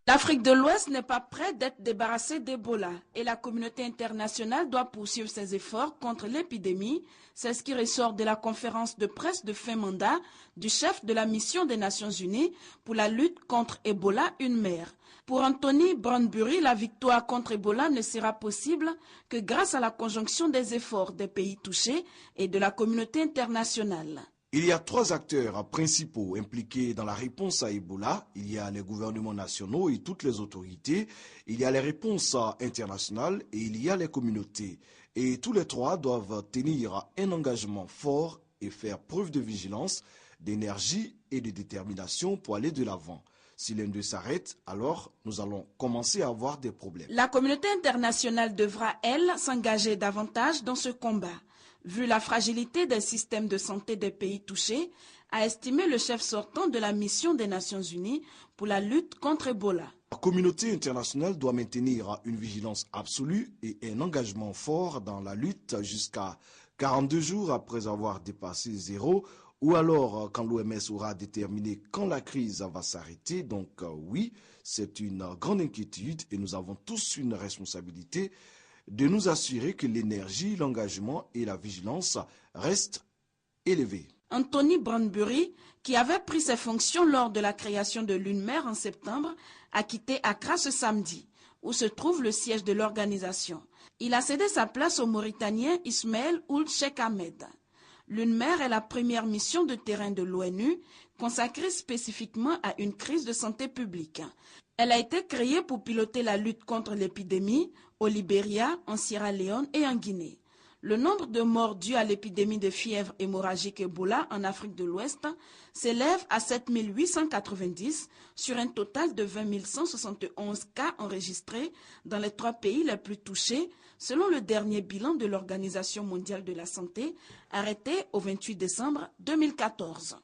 L'Afrique de l'Ouest n'est pas prête d'être débarrassée d'Ebola et la communauté internationale doit poursuivre ses efforts contre l'épidémie. C'est ce qui ressort de la conférence de presse de fin mandat du chef de la mission des Nations Unies pour la lutte contre Ebola, UNMER. Pour Anthony Brandbury, la victoire contre Ebola ne sera possible que grâce à la conjonction des efforts des pays touchés et de la communauté internationale. Il y a 3 acteurs principaux impliqués dans la réponse à Ebola. Il y a les gouvernements nationaux et toutes les autorités. Il y a les réponses internationales et il y a les communautés. Et tous les 3 doivent tenir un engagement fort et faire preuve de vigilance, d'énergie et de détermination pour aller de l'avant. Si l'un d'eux s'arrête, alors nous allons commencer à avoir des problèmes. La communauté internationale devra, elle, s'engager davantage dans ce combat. Vu la fragilité des systèmes de santé des pays touchés, a estimé le chef sortant de la mission des Nations Unies pour la lutte contre Ebola. La communauté internationale doit maintenir une vigilance absolue et un engagement fort dans la lutte jusqu'à 42 jours après avoir dépassé 0, ou alors quand l'OMS aura déterminé quand la crise va s'arrêter. Donc oui, c'est une grande inquiétude et nous avons tous une responsabilité de nous assurer que l'énergie, l'engagement et la vigilance restent élevés. Anthony Brandbury, qui avait pris ses fonctions lors de la création de l'UNMER en septembre, a quitté Accra ce samedi, où se trouve le siège de l'organisation. Il a cédé sa place au Mauritanien Ismaël Ould Cheikh Ahmed. L'UNMER est la première mission de terrain de l'ONU consacrée spécifiquement à une crise de santé publique. Elle a été créée pour piloter la lutte contre l'épidémie au Libéria, en Sierra Leone et en Guinée. Le nombre de morts dus à l'épidémie de fièvre hémorragique Ebola en Afrique de l'Ouest s'élève à 7 890 sur un total de 20 171 cas enregistrés dans les 3 pays les plus touchés, selon le dernier bilan de l'Organisation mondiale de la santé arrêté au 28 décembre 2014.